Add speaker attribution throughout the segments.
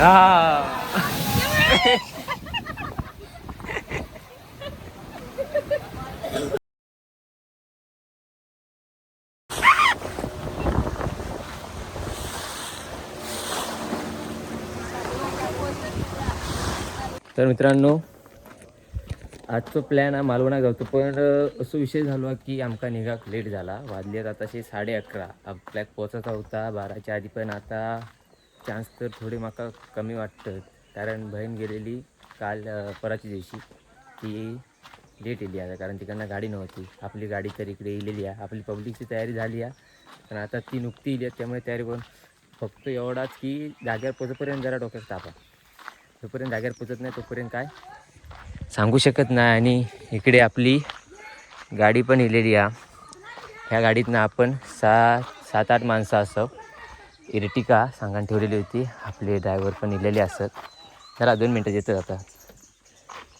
Speaker 1: तर मित्रांनो आजचो प्लॅन हा मालवणाक जावचो, पण असो विषय झालो की आमका निघाक लेट झाला. वाजले आताशे 11:30. आपल्याक पोचायचा होता 12च्या आधी, पण आता चान्स तर थोडे माका कमी वाटतं, कारण बहीण गेलेली काल परवाच्या दिवशी. ती लेट येली आता, कारण तिकडनं गाडी नव्हती. आपली गाडी तर इकडे येलेली आहे, आपली पब्लिकची तयारी झाली आहे, पण आता ती नुकती येली आहे, त्यामुळे तयारी करून फक्त एवढाच की जाग्यावर पोचेपर्यंत जरा डोक्यात तापा. जोपर्यंत जाग्यावर पोचत नाही तोपर्यंत काय सांगू शकत नाही. आणि इकडे आपली गाडी पण इलेली आहे. ह्या गाडीतनं आपण 7-8 माणसं असं इर्टिका सांगान ठेवलेली होती. आपले ड्रायव्हर पण इलेले असत. जरा 2 मिनटं येतं आता.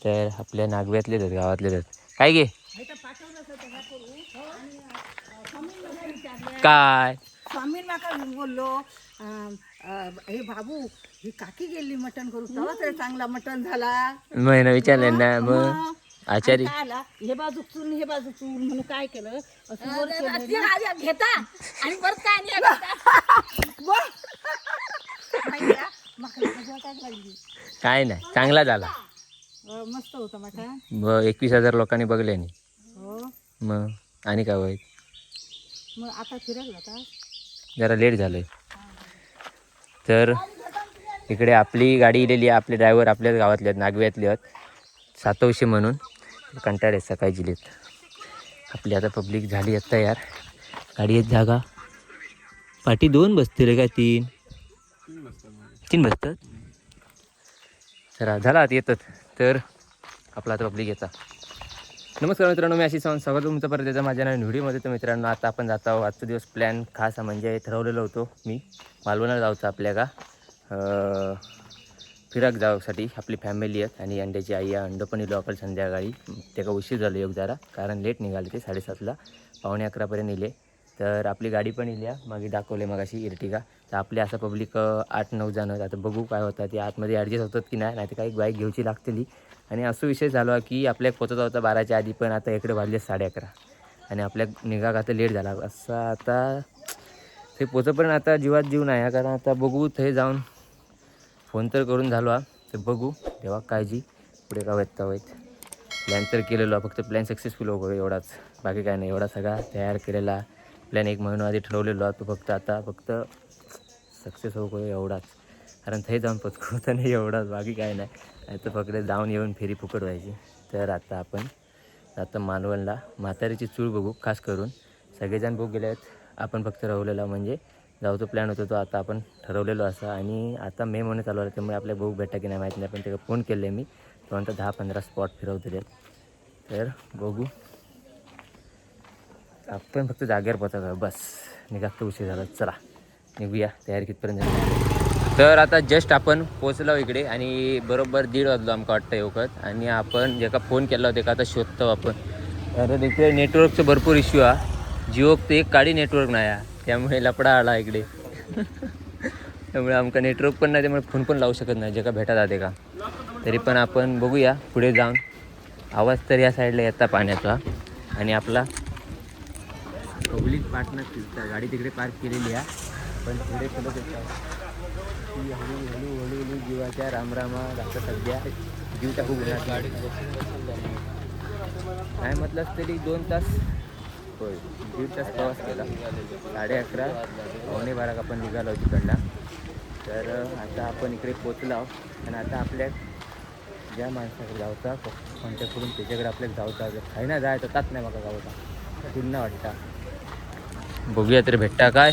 Speaker 1: तर आपल्या नागव्यातले आहेत, गावातले आहेत. काय गे काय
Speaker 2: स्वामी माका बोललो हे बाबू ही काकी गेली मटण करू तेव्हा तरी चांगला मटण झाला.
Speaker 1: मग विचारलं ना, मग आचारी
Speaker 2: आला हे बाजू चून हे बाजू चून म्हणून काय केलं असं घेता आणि परत
Speaker 1: काय नाही, चांगला झाला.
Speaker 2: मस्त होता मटण.
Speaker 1: मग 21,000 लोकांनी बघले नाही.
Speaker 2: हो
Speaker 1: मग आणि काय वाईट.
Speaker 2: मग आता फिरायला जाता
Speaker 1: जरा लेट झालंय. तर इकडे आपली गाडी इलेली आहे. आपले ड्रायव्हर आपल्याच गावातले आहेत, नागव्यातले आहेत, सातवशे म्हणून. कंटाळे सकाळी जिलेत. आपली आता पब्लिक झाली आता यार. गाडी येत जागा पाठी 2 बसतील का 3 बसतात. चला झाला आता येतात. तर आपला आता पब्लिक येतात. नमस्कार मित्रांनो, मी आशिष सावंत, स्वागत तुमचं परत येतं माझ्या नवीन व्हिडिओमध्ये. तर मित्रांनो आता आपण जात आहोत. आजचा दिवस प्लॅन खास म्हणजे ठरवलेलं होतं मी मालवणाला जाऊचं आपल्या का फिराक जाऊसाठी. आपली फॅमिली आहेत आणि अंड्याची आई आहे. अंड पण इलो आपण संध्याकाळी. त्याला उशीर झालं योग जरा, कारण लेट निघाले ते 7:30ला, 11:45 इले. तर आपली गाडी पण इल्या मागे दाखवले मग अशी इर्टिगा. तर आपले असं पब्लिक 8-9 जण आहेत. आता बघू काय होतं ते आतमध्ये ॲडजस्ट होतात की नाही, तर काही बाईक घ्यायची लागतेली. आणि असं विषय झाला की आपल्या पोचत होता 12च्या आधी, पण आता इकडे वाजले 11:30 आणि आपल्या निघाक आता लेट झाला. असं आता ते पोचपर्यंत आता जीवात जीव नाही, कारण आता बघू ते जाऊन फोन तर करून झालो. तर बघू तेव्हा काळजी पुढे का वाटता वाईट. प्लॅन तर केलेलो, फक्त प्लॅन सक्सेसफुल हो एवढाच, बाकी काय नाही. एवढा सगळा तयार केलेला प्लॅन 1 महिना आधी ठरवलेलो तो फक्त सक्सेस हो एवढाच. कारण ते जाऊन पचकवतं नाही एवढाच, बाकी काय नाही. तर फक्त जाऊन येऊन फेरी फुकट व्हायची. तर आता आपण आता मालवणला म्हातारीची चूळ बघू. खास करून सगळेजण बघू गेले आहेत, आपण फक्त राहलेला म्हणजे जाऊचा प्लॅन होतो तो आता आपण ठरवलेलो असा. आणि आता मे महिने चालू आला, त्यामुळे आपल्या बघू भेटा की नाही माहीत नाही, पण त्याला फोन केले मी. तो म्हणता 10-15 स्पॉट फिरवते. तर बघू, आपण फक्त जागेवर पोचायचं बस. निघात उशीर झाला, चला निघूया. तयारी कितपर्यंत झाली. तर आता जस्ट आपण पोचलो इकडे आणि बरोबर 1:30 वाजलो आमका वाटतं येऊकत. आणि आपण जे का फोन केला होता का आता शोधतो आपण, कारण इकडे नेटवर्कचं भरपूर इश्यू आहे. जिओक ते एक काडी नेटवर्क नाही आहे, त्यामुळे लपडा आला इकडे. त्यामुळे आमका नेटवर्क पण नाही, त्यामुळे फोन पण लावू शकत नाही जे का भेटा जाते का. तरी पण आपण बघूया पुढे जाऊन. आवाज तर या साईडला येता पाण्याचा. आणि आपला पब्लिक पार्टनर फिरता, गाडी तिकडे पार्क केलेली आहे, पण पुढे चलत येतात ती हळूहळू जीवाच्या रामरामा जास्त. सध्या जीव टाकू गाडी काय म्हटलंच तरी 2 तास होय, 1.5 तास प्रवास केला. 11:30 11:15 आपण निघालो तिकडनं. तर आता आपण इकडे पोचलो आणि आता आपल्या ज्या माणसाकडे जाऊचा कॉन्टॅक्ट करून त्याच्याकडे आपल्याला जाऊचा. काही ना जायचं तात नाही बघा गावचा पुन्हा वाटता. बघूया तर भेटता काय.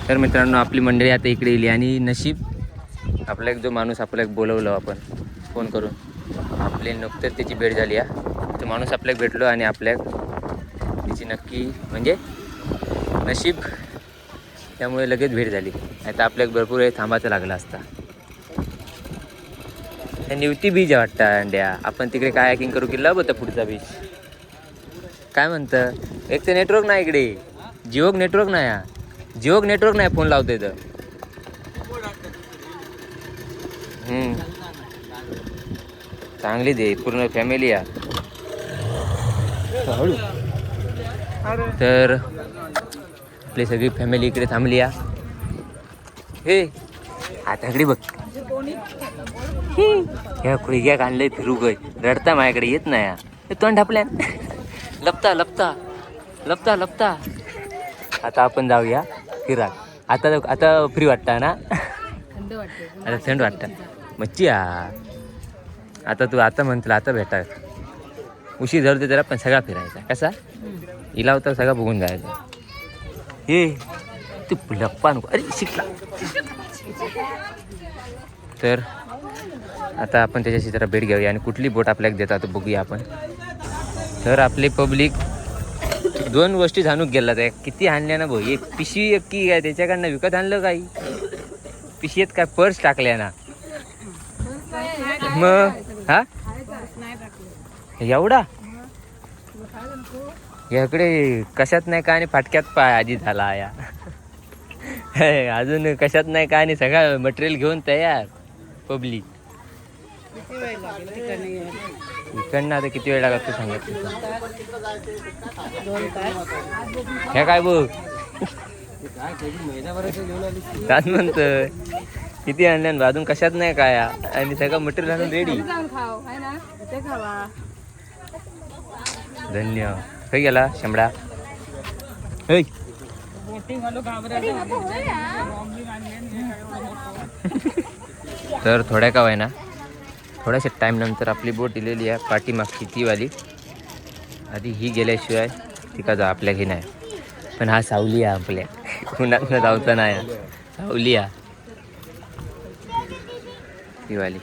Speaker 1: तर मित्रांनो आपली मंडळी आता इकडे येईल आणि नशीब आपल्या जो माणूस आपल्याला बोलवलं आपण फोन करून, आपले नुकतंच त्याची भेट झाली आहे. तो माणूस आपल्याला भेटलो आणि आपल्या त्याची नक्की म्हणजे नशीब, त्यामुळे लगेच भेट झाली. आता आपल्याला भरपूर वेळ थांबायचं लागलं असता. निवती बीच वाटतं अंड्या. आपण तिकडे कायाकिंग करू की होतं पुढचा बीच. काय म्हणतं, एक तर नेटवर्क नाही इकडे, जिओक नेटवर्क नाही. जिओक नेटवर्क नाही, फोन लावतो इथं. चांगली दे, पूर्ण फॅमिली या. हळू. तर आपली सगळी फॅमिली इकडे थांबली या. हे आताकडे बघ, ह्या खुळग्या आणलंय फिरू गय, रडता माझ्याकडे येत नाही या. तोंड ढापल्या, लपता लपता लपता लपता. आता आपण जाऊया फिरा. आता आता फ्री वाटतं ना, आता थंड वाटतं. मच्छी या. आता तू आता म्हणतो आता भेटा, उशीर झालं जरा पण सगळा फिरायचा. कसा इला होता सगळा बघून जायचा. हे तू लप्पा नको, अरे शिकला. तर आता आपण त्याच्याशी जरा भेट घेऊया आणि कुठली बोट आपल्याला देतात बघूया आपण. तर आपले पब्लिक 2 गोष्टी जाणून गेला त्या किती आणल्या ना भाऊ. एक पिशवी एक की काय त्याच्याकडनं विकत आणलं काही, पिशवीत काय पर्स टाकल्या ना मग. हा एवढा याकडे कशात नाही का आणि फाटक्यात पाय आधी झाला या. अजून कशात नाही का आणि सगळं मटेरियल घेऊन तयार पब्लिक. इकडनं आता किती वेळ लागत तू सांगत. ह्या काय बघ काय म्हणतोय, किती आणल्या अजून कशात नाही काय आणि सगळं मटेरियल आणून रेडी. धन्य. काही गेला शंभडा. तर थोड्या का आहे ना, थोड्याशा टाईम नंतर आपली बोट दिलेली आहे पाठीमागची ती वाली. आधी ही गेल्याशिवाय ती का जा आपल्या घे नाही. पण हा सावली आहे आपल्या, उन्हात न जाऊचा नाही. सावली आहे ती वाली.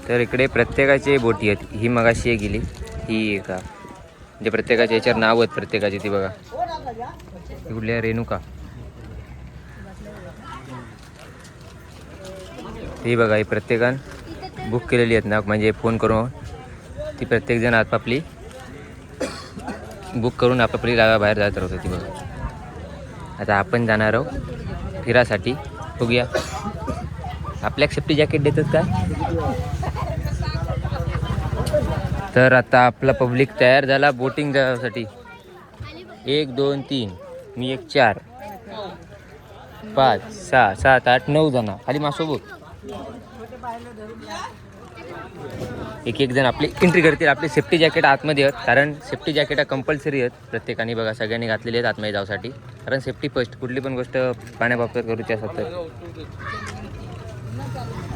Speaker 1: तर इकडे प्रत्येकाची बोटी आहेत. ही मगाशी गेली, ही का म्हणजे प्रत्येकाच्या याच्यावर नाव आहेत प्रत्येकाची. ती बघा ही कुठल्या रेणुका, ही बघा ही प्रत्येकान बुक केलेली आहेत ना, म्हणजे फोन करून ती प्रत्येकजण आपापली बुक करून आपापली बाहेर जात राहत होती बघा. आता आपण जाणार आहोत फिरासाठी. बघूया आपल्या सेफ्टी जॅकेट देतात का. तर आता आपला पब्लिक तयार झाला बोटिंग जाण्यासाठी. 1 2 3 मी 1 4 5 6 7 8 9 जण खाली माझ्यासोबत. एक जण आपली एंट्री करतील. आपले सेफ्टी जॅकेट आतमध्ये आहेत, कारण सेफ्टी जॅकेट कंपल्सरी आहेत प्रत्येकाने बघा, सगळ्यांनी घातलेली आहेत आतमध्ये जाऊसाठी. कारण सेफ्टी फर्स्ट, कुठली पण गोष्ट पाण्याबाबत करूची असतात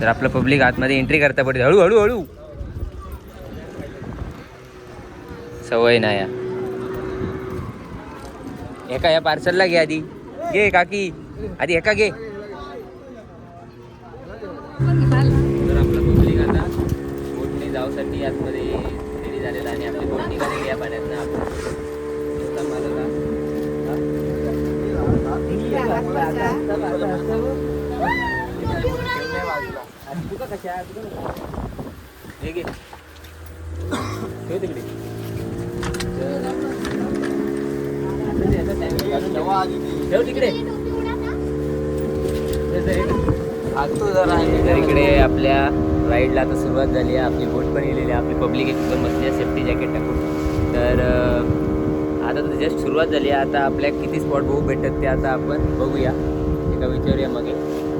Speaker 1: तर आपलं पब्लिक आतमध्ये एंट्री करता पडते. हळू हळू हळू, सवय नाही या. एका या पार्सलला घे आधी, घे काकी आधी एका घे. तर आपला पब्लिक आता बोटने जाऊसाठी आतमध्ये रेडी झालेला आणि आपली बोट निघालेली या पाण्यात ना. तिकडे ठेव तिकडे. तर इकडे आपल्या राईडला आता सुरुवात झाली आहे. आपली बोट पण गेलेली आहे, आपली पब्लिक एकदम मस्त सेफ्टी जॅकेट टाकून. तर आता तर जस्ट सुरुवात झाली आहे. आता आपल्या किती स्पॉट बघू भेटतात ते आता आपण बघूया, एका विचारूया मागे.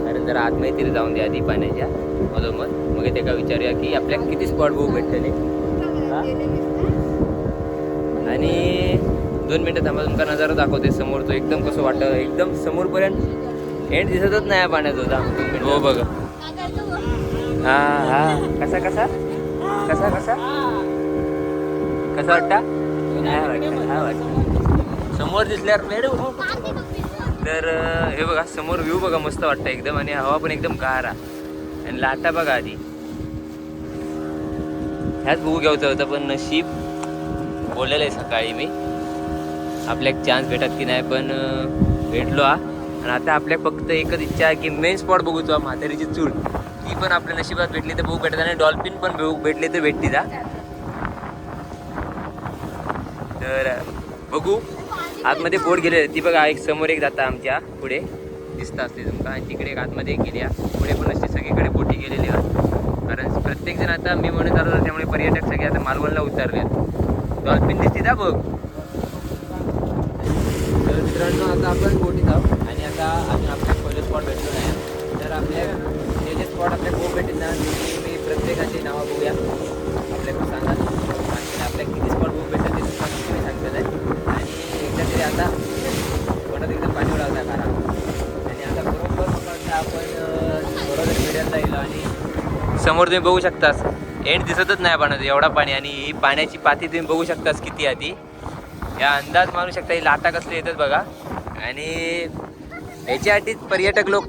Speaker 1: कारण जरा आतमध्ये तरी जाऊन द्या आधी पाण्याच्या मधोमध, मग ते का विचारूया की आपल्या किती स्पॉट बघू भेटले. आणि 2 मिनटं थांबा, तुमचा नजारा दाखवते समोरचं. एकदम कसं वाटतं, एकदम समोरपर्यंत एंड दिसतच नाही पाण्यात होता. हो बघा. हा हा कसा कसा कसा कसा कसा वाटता. हा वाटतं समोर दिसल्यावर. तर हे बघा समोर व्ह्यू बघा, मस्त वाटतं एकदम. आणि हवा पण एकदम गारा आणि लाटा बघा आधी. ह्याच बघू घ्यायचं होतं पण नशीब बोललेलं आहे सकाळी मी, आपल्या एक चान्स भेटत की नाही, पण भेटलो हा. आणि आता आपल्या फक्त एकच इच्छा आहे की मेन स्पॉट बघूचो म्हातारीची चूल. ती पण आपल्या नशिबात भेटली तर बघू भेटत, आणि डॉल्फिन पण भेटली तर भेटती जा. तर बघू आतमध्ये बोट गेले ती बघा. एक समोर एक जाता आमच्या पुढे, दिसता असते तुमका. आणि तिकडे एक आतमध्ये गेल्या पुढे पण अशी सगळीकडे बोटी गेलेली आहेत. कारण प्रत्येकजण आता मी म्हणत आलो त्यामुळे पर्यटक सगळे आता मालवणला उतरलेत. डॉल्फिन दिसते ना बघ. तर मित्रांनो आता आपण बोटीत आहोत आणि आता अजून आपल्या पहिले स्पॉट भेटलो नाही. तर आपल्या जे स्पॉट आपल्या खूप भेटतील ना मी प्रत्येकाची नावं बघूया आपल्याकडे सांगा. आणि आपल्या किती स्पॉट खूप भेटतात ते तुम्हाला तुम्ही सांगता आहे. आणि एकदा तरी आता कोणात एकदम पाणी उडावता करा. आणि आता बरोबर मग आपण बरोबर मीडियमला येलो आणि समोर तुम्ही बघू शकतास एंड दिसतच नाही पाण्यात एवढा पाणी. आणि ही पाण्याची पाती तुम्ही बघू शकतास किती आहे ती. या अंदाज मानू शकता ही लाटा कसले येतात बघा. आणि याच्यासाठीच पर्यटक लोक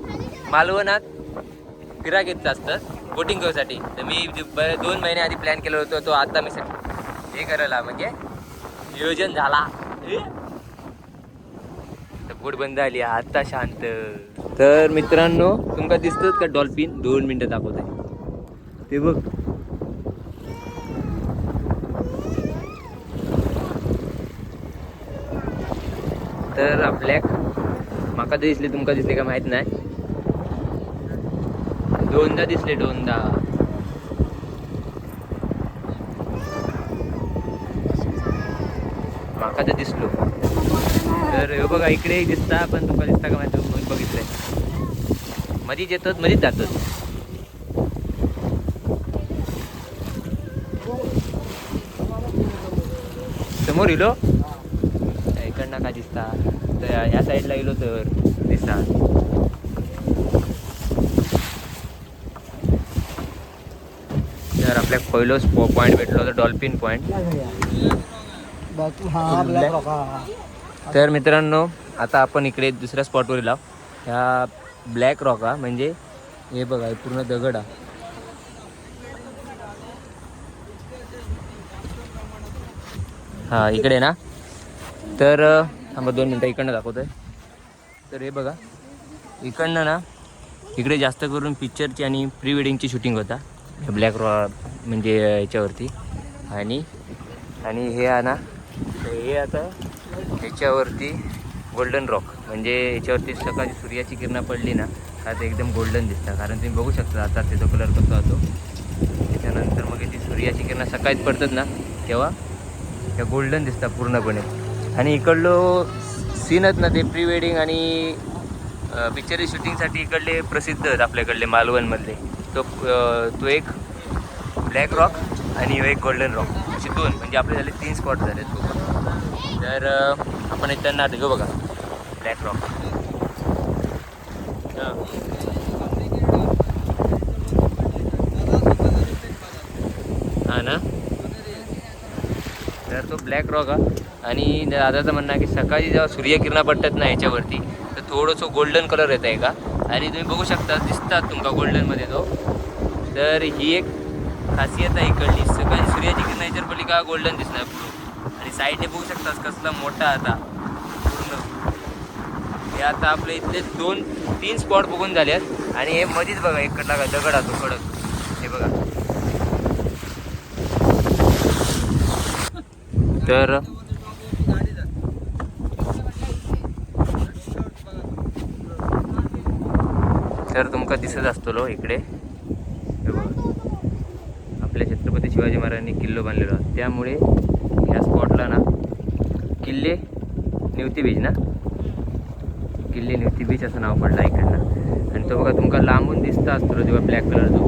Speaker 1: मालवणात फिरायला येत असतात बोटिंग करूसाठी. तर मी 2 महिने आधी प्लॅन केलं होतं तो आता मी हे करायला म्हणजे नियोजन झाला. तर बोट बंद आली आता शांत. तर मित्रांनो तुमका दिसतोच का डॉल्फिन 2 मिनटं दाखवत आहे ते बघ. तर आपल्याक माका दिसले तुमका दिसले का माहित नाही. 2दा दिसले 2दा. माका तर दिसलो. तर हे बघा इकडे दिसता पण तुमका दिसता का माहिती म्हणून बघितलंय. मधीच येतात मधीच जातात. समोर इलो इकडनं का दिसता. तर ह्या साईडला गेलो तर दिसता. तर आपल्या पहिलोच पॉईंट भेटलो तर डॉल्फिन पॉईंट. तर मित्रांनो आता आपण इकडे दुसऱ्या स्पॉटवर येलो. ह्या ब्लॅक रॉका म्हणजे हे बघा पूर्ण दगड आहे. हा इकडे ना. तर थांबा 2 मिनटं इकडनं दाखवतोय. तर हे बघा इकडनं ना इकडे जास्त करून पिक्चरची आणि प्री वेडिंगची शूटिंग होता ब्लॅक रॉक म्हणजे याच्यावरती. आणि हे आहे ना हे आता ह्याच्यावरती गोल्डन रॉक म्हणजे याच्यावरती सकाळची सूर्याची किरणं पडली ना आता एकदम गोल्डन दिसतं. कारण तुम्ही बघू शकता आता त्याचा कलर कसा होतो. त्याच्यानंतर मग ती सूर्याची किरणं सकाळीच पडतात ना तेव्हा त्या गोल्डन दिसतात पूर्णपणे. आणि इकडलो सीनच ना ते प्री वेडिंग आणि पिक्चरची शूटिंगसाठी इकडले प्रसिद्ध आहेत आपल्याकडले मालवणमधले. तो एक ब्लॅक रॉक आणि एक गोल्डन रॉक असे 2 म्हणजे आपले झाले 3 स्पॉट झाले. तर आपण इथं ना घेऊ बघा ब्लॅक रॉक. हा ना. तर तो ब्लॅक रॉक आहे. आणि दादाचं म्हणणं आहे की सकाळी जेव्हा सूर्यकिरणं पडतात ना याच्यावरती तर थोडंसं गोल्डन कलर येत आहे का. आणि तुम्ही बघू शकता दिसतात तुमका गोल्डनमध्ये तो. तर ही एक खासियत आहे इकडली. सकाळी सूर्याची किरणं याच्यावर पडली का गोल्डन दिसणार पूर्ण. आणि साईडने बघू शकतास कसला मोठा आता पूर्ण. हे आता आपल्या इथले 2-3 स्पॉट बघून झालेत. आणि हे मध्येच बघा इकडला का दगड तो कडक हे बघा. तर तुमका दिसत असतो इकडे हे बघा आपल्या छत्रपती शिवाजी महाराजांनी किल्लो बांधलेला. त्यामुळे ह्या स्पॉटला ना किल्ले निवती बीच ना किल्ले निवती बीच असं नाव पडलं इकडनं. आणि तो बघा तुमका लांबून दिसता असतो जेव्हा ब्लॅक कलर तो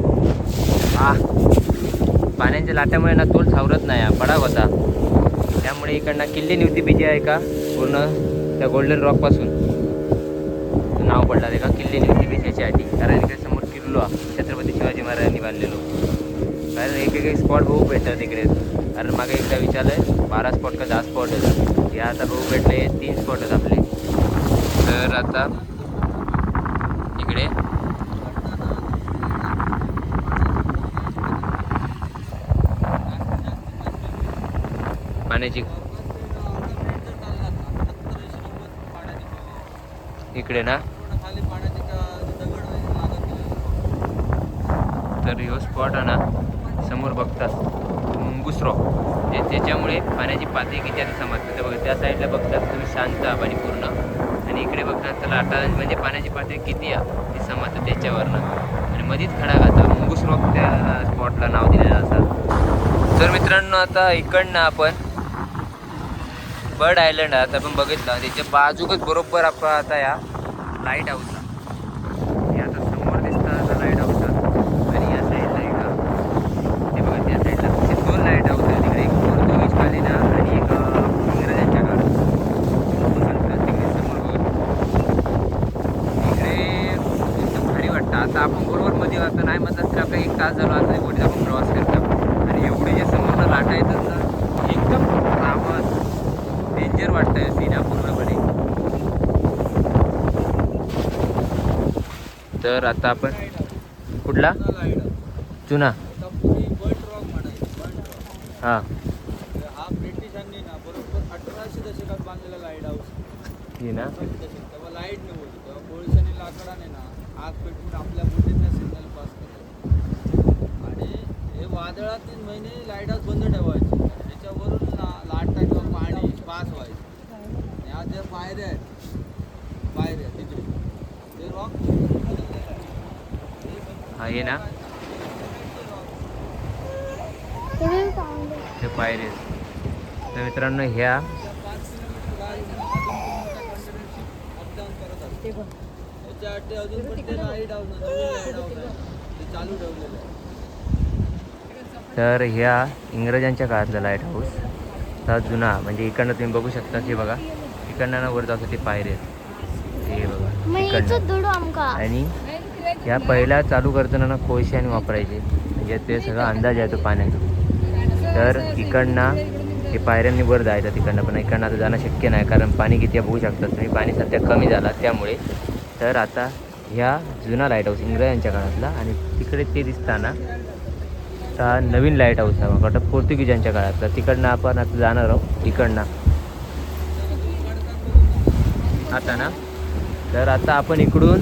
Speaker 1: पाण्याच्या लाट्यामुळे ना तोल सावरत नाही पडाव होता. त्यामुळे इकडनं किल्ले निवती बीच आहे का पूर्ण त्या गोल्डन रॉकपासून नाव पडला ते का किल्ले निवती बीच याच्यासाठी. कारण इकडे समोर किल्लो छत्रपती शिवाजी महाराजांनी बांधलेलो. कारण एक स्पॉट बघू भेटतात इकडे. कारण मागे एकदा विचारलं 12 स्पॉट का 10 स्पॉट आहेत. या आता बघू भेटले 3 स्पॉट आहेत आपले. तर आता इकडे पाण्याची इकडे ना. तर ह्यो स्पॉट आहे ना समोर बघतात मुंगूस रॉक म्हणजे त्याच्यामुळे पाण्याची पातळी किती आता समजते. तर बघा त्या साईडला बघतात तुम्ही शांत पाणी पूर्ण. आणि इकडे बघता तर लाटा म्हणजे पाण्याची पातळी किती आहे ती समजतं त्याच्यावरनं. आणि मध्येच खडा घालता मुंगूस रॉक त्या स्पॉटला नाव दिलेलं असं. तर मित्रांनो आता इकडनं आपण बर्ड आयलंड आता आपण बघितलं, त्याच्या बाजूकच बरोबर आपण आता या लाईट हाऊसला हे आता समोर दिसतं आता लाईट हाऊस. आणि या साईडला आहे का ते बघा, त्या साईडला असे 2 लाईट हाऊस आहे तिकडे, एक पोर्तुगीजवालीना आणि एक इंग्रजांच्या काळात. बघू शकता तिकडे समोर बघा, इकडे एकदम भारी वाटतं. आता आपण बरोबर मध्ये आता नाही म्हटलं तर आपल्या 1 तास झाला आता बोटीत आपण प्रवास करतो. आणि एवढे जे समोरनं लाटा येतात ना एकदम आवाज डेंजर वाटतंय सीना पूर्णपणे. तर आता आपण कुठला जुना हां
Speaker 3: हा ब्रिटिशांनी ना बरोबर 1800 दशकात बांधलेला लाईट हाऊस
Speaker 1: हे ना.
Speaker 3: तेव्हा लाईट नव्हती, तेव्हा कोळशाने लाकडाने ना आग पेटवून आपल्या बोटीतल्या सिग्नल पास केले. आणि हे वादळात 3 महिने लाईट हाऊस बंद ठेवायचे, त्याच्यावरून ना लाटा किंवा पाणी पास व्हायचं. ह्या ज्या पायऱ्या तिकडे ते रॉक
Speaker 1: हा हे ना ते पायरे. तर मित्रांनो ह्या
Speaker 3: त्याच्यासाठी अजून पण ते लाईट हाऊस लाईट हाऊस आहे ते चालू ठेवलेलं आहे.
Speaker 1: तर ह्या इंग्रजांच्या काळातला लाईट हाऊस हा जुना, म्हणजे इकडनं तुम्ही बघू शकता की बघा इकडनं ना वर जातं ते पायरे हे बघा इकडनं. आणि ह्या पहिल्या चालू करताना ना कोळशाने वापरायचे, म्हणजे ते सगळं अंदाज आहे तो पाण्याचा. तर इकडनं हे पायऱ्यांनी वर जायचं तिकडनं, पण इकडनं आता जाणं शक्य नाही कारण पाणी किती बघू शकता तुम्ही, पाणी सध्या कमी झाला त्यामुळे. तर आता ह्या जुना लाईट हाऊस इंग्रजांच्या काळातला, आणि तिकडे ते दिसताना आता नवीन लाईट हाऊस आहे वाटतं पोर्तुगीजांच्या काळातला. तिकडनं आपण आता जाणार आहोत इकडनं आता ना. तर आता आपण इकडून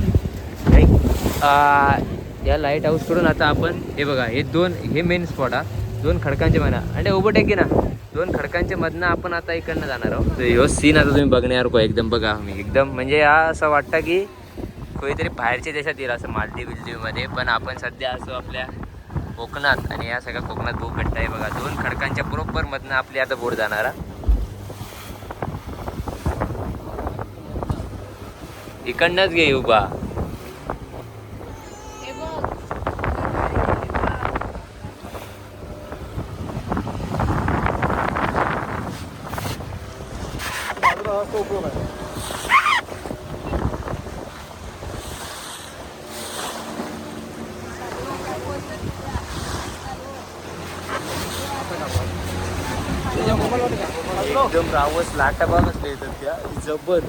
Speaker 1: या लाईट हाऊसकडून आता आपण हे बघा हे मेन स्पॉट हा 2 खडकांचे म्हणा आणि ओव्हरटेक ना 2 खडकांच्या मधनं आपण आता इकडनं जाणार आहोत. ह्यो सीन आता तुम्ही बघण्यासारखं एकदम बघा मी एकदम, म्हणजे हा असं वाटतं की कोणीतरी बाहेरच्या देशात येईल असं मालदीवमध्ये. पण आपण सध्या असं आपल्या कोकणात, आणि या सगळ्या कोकणात भाऊ भेटत आहे बघा. 2 खडकांच्या बरोबर मधनं आपली आता बोट जाणारा इकडनंच घे उभा. एकदम रावस लाटा बघ असले येतात त्या जबर,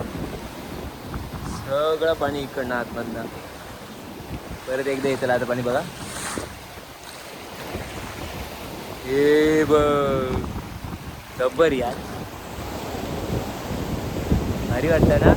Speaker 1: सगळं पाणी इकडनं आतमधनं. परत एकदा येतं आता पाणी बघा, हे बघ जबर यार, भारी वाटतं ना.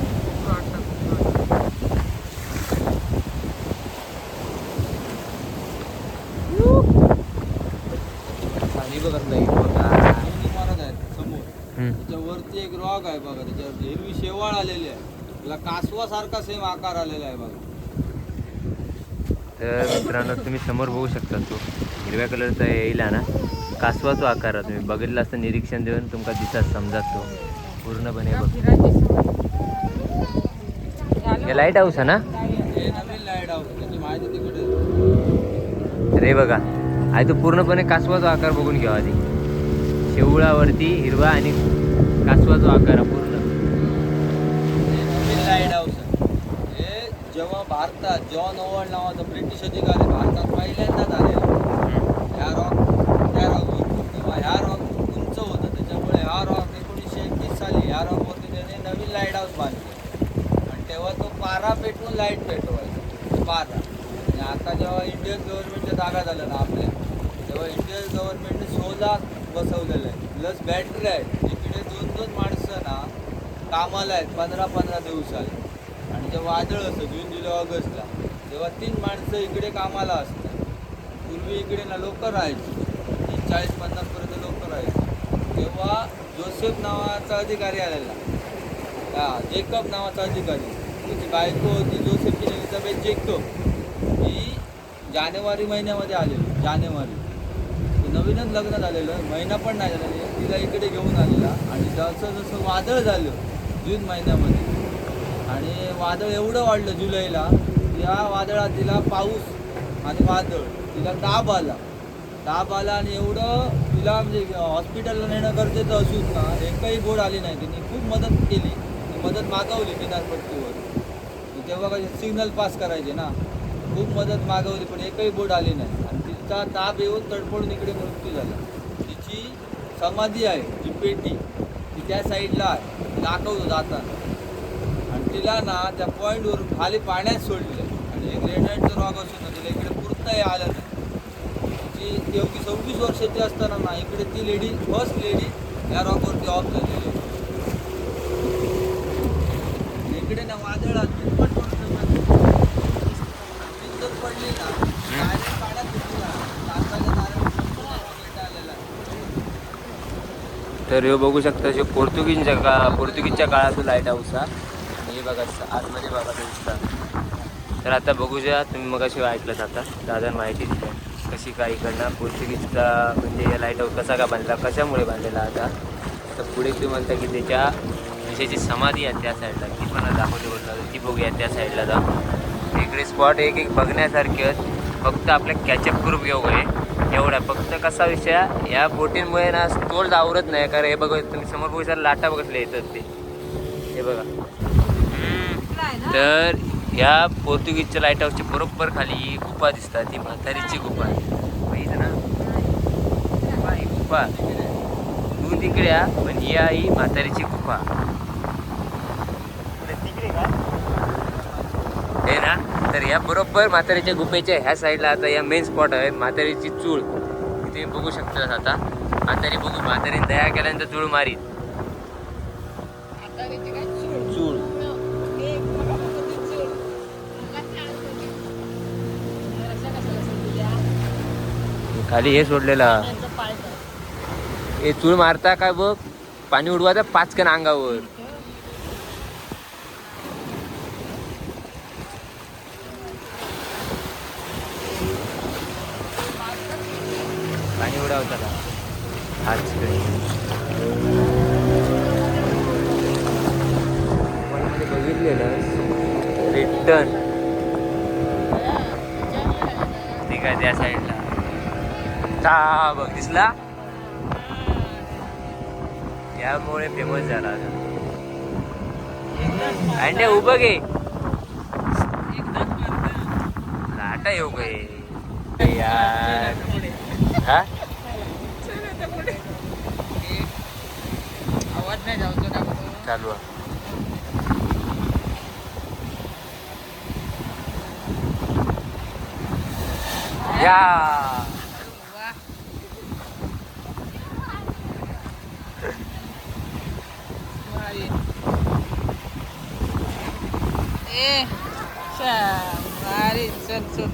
Speaker 1: पाणी बघत नाही
Speaker 3: इमारत आहेत समोर, त्याच्यावरती एक रॉक आहे बघा, त्याच्यावरती हिरवी शेवाळ आलेली आहे, त्याला कासवासारखा सेम आकार आलेला आहे बघा.
Speaker 1: तर मित्रांनो तुम्ही समोर बघू शकता, तो हिरव्या कलरचा येईल ना कासवाचा आकार आहे. तुम्ही बघितलं असतं निरीक्षण देऊन तुमका दिसत समजत तो पूर्णपणे बघ. हे लाईट हाऊस आहे ना,
Speaker 3: हे नवीन लाईट हाऊस, त्याची माहिती तिकडे.
Speaker 1: अरे बघा आहे तो पूर्णपणे कासवाचा आकार बघून घ्या आधी. शेवळावरती हिरवा आणि कासवाचा आकार पूर्ण.
Speaker 3: हे नवीन लाईट हाऊस आहे. हे जेव्हा भारतात जॉन ओवल नावाचा ब्रिटिश अधिकारी भारतात पहिल्यांदाच आलेला, ह्या रॉकवर, तेव्हा ह्या रॉक उंच होतं, त्याच्यामुळे हा रॉक 1931 साली ह्या रॉकवरती त्याने नवीन लाईट हाऊस बांधले. आणि तेव्हा तो पारा पेटवून लाईट पेटवायचा पारा. आणि आता जेव्हा इंडियन गव्हर्नमेंटच्या जागा झाल्या ना आपल्या, तेव्हा इंडियन गव्हर्नमेंटने सोलार बसवलेलं आहे, प्लस बॅटरी आहेत. इकडे 2-2 माणसं ना कामाला आहेत 15-15 दिवसाला. आणि जेव्हा वादळ असतं जून जुलै ऑगस्टला, तेव्हा 3 माणसं इकडे कामाला असतात. पूर्वी इकडे ना लोक राहायची, 40-50 लोक राहायची. तेव्हा जोसेफ नावाचा अधिकारी आलेला, जेकब नावाचा अधिकारी, तिची बायको होती जोसेफिन एलिझाबेथ जेकब, ही जानेवारी महिन्यामध्ये आलेली. जानेवारी नवीनच लग्न झालेलं, महिना पण नाही झाला, तिला इकडे घेऊन आलेला. आणि जसं जसं वादळ झालं जून महिन्यामध्ये, आणि वादळ एवढं वाढलं जुलैला, या वादळात तिला पाऊस आणि वादळ तिला ताप आला आणि एवढं तिला म्हणजे हॉस्पिटलला नेणं गरजेचं असून ना एकही बोट आली नाही. तिने खूप मदत केली, मदत मागवली किनारपट्टीवर, तेव्हा काही सिग्नल पास करायचे ना, खूप मदत मागवली पण एकही बोट आली नाही. आणि तिचा ताप येऊन तडफडून इकडे मृत्यू झाला. तिची समाधी आहे जी पेटी ती त्या साईडला आहे, दाखवतो जाताना. आणि तिला ना त्या पॉईंटवरून खाली पाण्यात सोडलं आणि एक ग्रेनाईटचं रॉक असून ना तिला इकडे पुरताही आलं नाही. ती एवढी 26 वर्षाची असताना ना इकडे ती लेडी, फर्स्ट लेडी या रॉकवरती ऑफ झालेली. इकडे ना वादळात पडली ना पाण्यात
Speaker 1: तर हे बघू शकता जो पोर्तुगीजच्या काळाचा लाईट हाऊस हा. हे बघा आतमध्ये बघा दिसतात. तर आता बघूया, तुम्ही मग अशी ऐकलं आता दादा माहिती दिली कशी काय इकडनं पोर्तुगीजचा म्हणजे लाईट हाऊस कसा का बांधला, कशामुळे बांधलेला आता. तर पुढे तुम्ही म्हणता की त्याच्या विषयाची समाधी आहे त्या साईडला, ती पण दाखवली बोलतात, ती बघूया त्या साईडला जाऊन. इकडे स्पॉट एक बघण्यासारखे, फक्त आपल्या कॅचअप ग्रुप घेऊ आहे एवढा. फक्त कसा विषय या बोटींमुळे ना तोल आवरत नाही, कारण हे बघा तुम्ही समोर बघू शकता लाटा बघितले येतात ते, हे बघा. तर या पोर्तुगीजच्या लाईट हाऊसच्या बरोबर खाली गुफा दिसतात, ती म्हातारीची गुफा आहे माहिती ना, गुफा तू तिकडे या, पण ही आहे म्हातारीची गुफा हे ना. तर या बरोबर म्हातारीच्या गुफेच्या ह्या साईडला आता या मेन स्पॉट आहे म्हातारीची चूळ. तुम्ही बघू शकता आता म्हातारी बघू, म्हातारीने दया केल्यानंतर चूळ मारीत चूळ. खाली हे सोडलेला हे चूळ मारता काय बघ, पाणी उडवायचा 5 कण अंगावर. पाणी उडावता का 5 बघितलेलं रिटर्न ठीक आहे त्या साईडला ता बघ दिसला, त्यामुळे फेमस झाला. अंडे उभं घे लाटा येऊ गे यार. हा
Speaker 2: आवाज नाही जाऊ
Speaker 1: चालू आहे. या
Speaker 2: चल चल.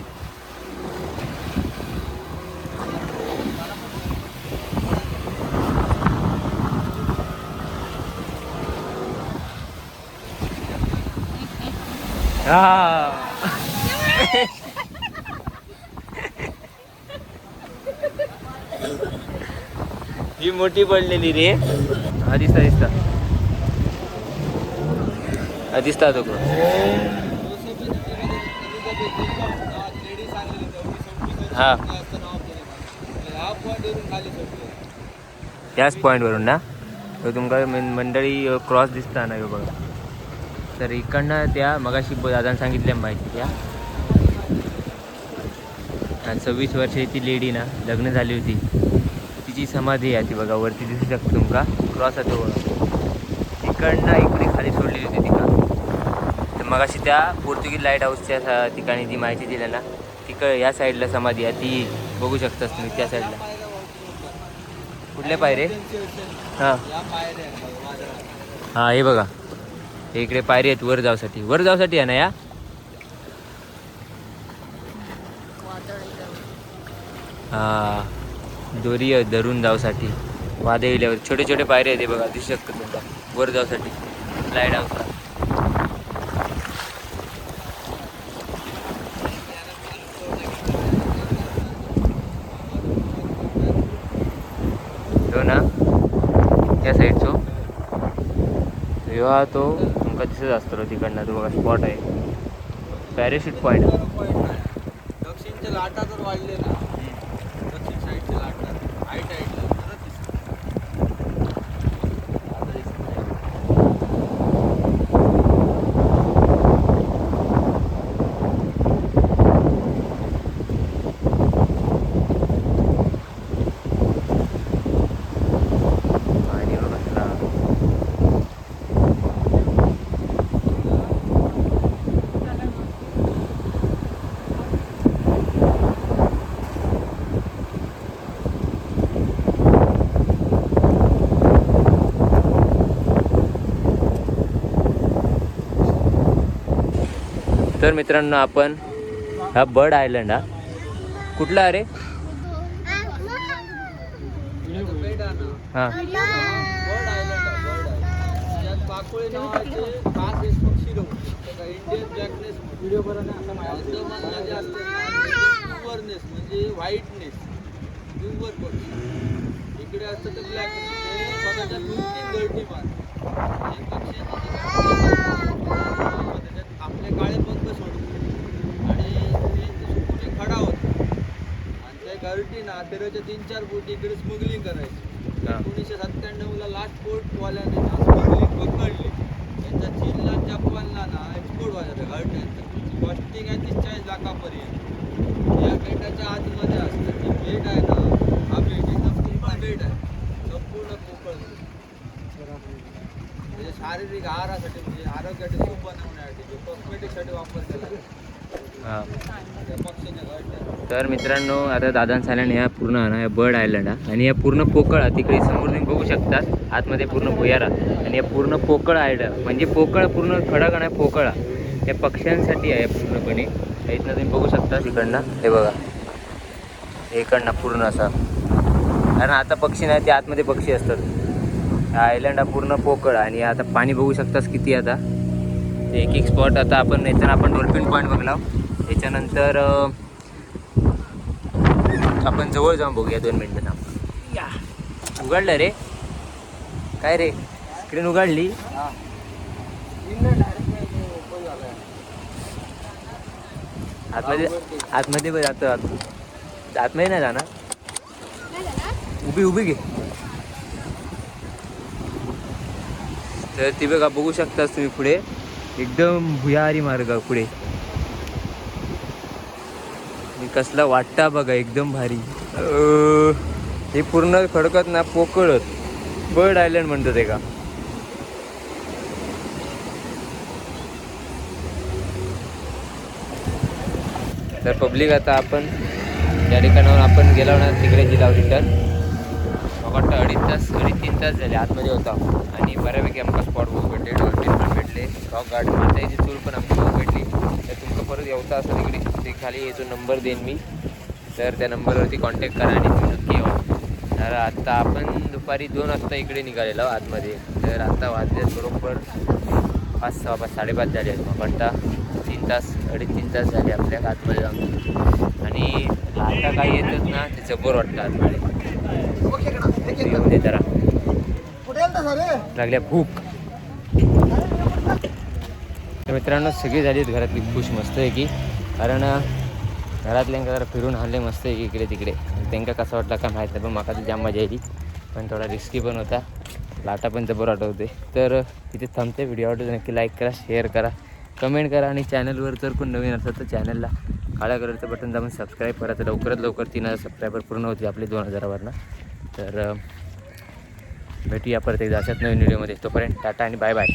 Speaker 1: ही मोठी पडलेली रे. हा दिसता दिसता तो हा याच पॉईंटवरून ना तर तुमका मंडळी क्रॉस दिसता ना हे बघा. तर इकडनं त्या मगाशी दादाने सांगितल्या माहिती त्या 26 वर्षाची ती लेडी ना लग्न झाली होती, तिची समाधी आहे ती बघा वरती दिसू शकतो तुमका, क्रॉस आहे तो बघा. तिकडनं इकडे खाली सोडलेली होती तिका. तर मगाशी त्या पोर्तुगीज लाईट हाऊसच्या ठिकाणी ती माहिती दिली ना, या साईडला समाधी आहे ती बघू शकतास तुम्ही त्या साईडला. कुठले पायरे? हां हां हे बघा, हे इकडे पायरी आहेत वर जाऊसाठी आहे ना या. हां दोरी धरून जाऊसाठी वादळील्यावर छोटे छोटे पायरे आहेत, हे बघा दिसू शकतं तुमचा वर जाऊसाठी लाईट हाऊसला. ह्यो तो तुमका दिसत असतो तिकडनं, तो बघा स्पॉट आहे पॅरेशूट पॉईंट.
Speaker 3: दक्षिणच्या लाटा जर वाढले ना, दक्षिण साईडच्या लाटा हाईट तरच दिसत. आता दिसत नाही.
Speaker 1: आणि बघा कसला. तर मित्रांनो आपण हा बर्ड आयलंड हा कुठला अरे
Speaker 3: बेट आहे ना,
Speaker 1: हां
Speaker 3: बर्ड आयलंड आहे, बर्ड आयलंड. यात पाकोळे नावाचे 5 देश पक्षी राहू. इंडियन ब्लॅकनेस व्हिडिओ मध्ये असते प्युअरनेस म्हणजे व्हाईटनेस, प्युअर पक्षी. इकडे असतं तर ब्लॅकनेस, स्वतःच्या 2-3 गळती मार. हे पक्षी त्याच्यात आपले काळे पंख सोडतो आणि ते सुकून खडा होतो. आणि त्या गळती ना तेराच्या 3-4 बोटी इकडे स्मगलिंग करायची. 1997ला लास्ट बोटवाल्याने ना स्मगलिंग पकडली. त्यांचा चीनला जपानला ना एक्सपोर्ट व्हायचा गळट्यांचा. कॉस्टिंग आहे 40 लाखापर्यंत. या बेटाच्या आतमध्ये असतं. ती बेट आहे ना, हा बेट एकदम पोकळ बेट आहे, संपूर्ण पोकळ. म्हणजे शारीरिक आहारासाठी म्हणजे आरोग्यासाठी खूप बनवण्यासाठी कॉस्मेटिकसाठी वापर केला
Speaker 1: हां.
Speaker 3: त्या पक्षीने गळट्या.
Speaker 1: तर मित्रांनो आता दादान सांगितलं ह्या पूर्ण आहे ना या बर्ड आयलंड हा आणि या पूर्ण पोकळ हा तिकडे समोर तुम्ही बघू शकतात आतमध्ये पूर्ण भुयारा आणि या पूर्ण पोकळ आयलंड म्हणजे पोकळ पूर्ण खडक आणि पोकळा या पक्ष्यांसाठी आहे पूर्णपणे. इथनं तुम्ही बघू शकता तिकडनं हे बघा इकडनं पूर्ण असा, कारण आता पक्षी नाही ते आतमध्ये पक्षी असतात. हा आयलंड हा पूर्ण पोकळ आणि आता पाणी बघू शकतास किती आता एक एक स्पॉट. आता आपण येताना आपण डॉल्फिन पॉईंट बघला, त्याच्यानंतर आपण जवळ जाऊन बघूया 2 मिनटं थांब. या उघडलं रे, काय रे स्क्रीन उघडली. आतमध्ये आतमध्ये बघ जातं आतमध्ये नाही जाणार. उभी घे. तर ती बघा बघू शकतास तुम्ही पुढे एकदम भुयारी मार्ग पुढे. कसला वाटता बघा एकदम भारी. हे पूर्ण खडकत ना पोकळत बर्ड आयलंड म्हणतात ते का. तर पब्लिक आता आपण त्या ठिकाणावर आपण गेलो ना तिकडे जिल्हा रिटर्न वाटतं 2.5-3 तास झाले आतमध्ये होता आणि बऱ्यापैकी आमका स्पॉट बघू भेटले, डॉल्फिन पण भेटले, रॉक गार्डन माताची चूल पण आमची बघू भेटली. तर तुमचं परत येवता असं तिकडे ते खाली याचा नंबर देईन मी, तर त्या नंबरवरती कॉन्टॅक्ट करा आणि तुम्ही नक्की यावं. तर आत्ता आपण दुपारी 2 वाजता इकडे निघालेलो आतमध्ये. तर आता वाजले बरोबर 5-5:30 झाले आहेत. मग वाटता 3 तास 2.5-3 तास झाले आपल्या आतमध्ये जाऊन आणि लाटा काही येतच ना ते जबर वाटतं आतमध्ये. येऊन दे जरा लागल्या भूक. तर मित्रांनो सगळी झाली आहेत घरातली खुश मस्त आहे की, कारण घरातल्यांका जरा फिरून आणले मस्त आहे की इकडे तिकडे. त्यांना कसं वाटलं का माहीत नाही, पण माका तर जाम मजा येईल, पण थोडा रिस्की पण होता, लाटा पण जबर वाटवते. तर तिथे थांबते. व्हिडिओ आवडतो नक्की लाईक करा, शेअर करा, कमेंट करा आणि चॅनलवर जर कोण नवीन असेल तर चॅनलला काळ्या कलरचं बटन दाबून सबस्क्राईब करा. तर लवकरात लवकर 3000 सबस्क्रायबर पूर्ण होते आपले 2000वरनं. तर भेटूया परत एकदा अशाच नवीन व्हिडिओमध्ये. तोपर्यंत टाटा आणि बाय बाय.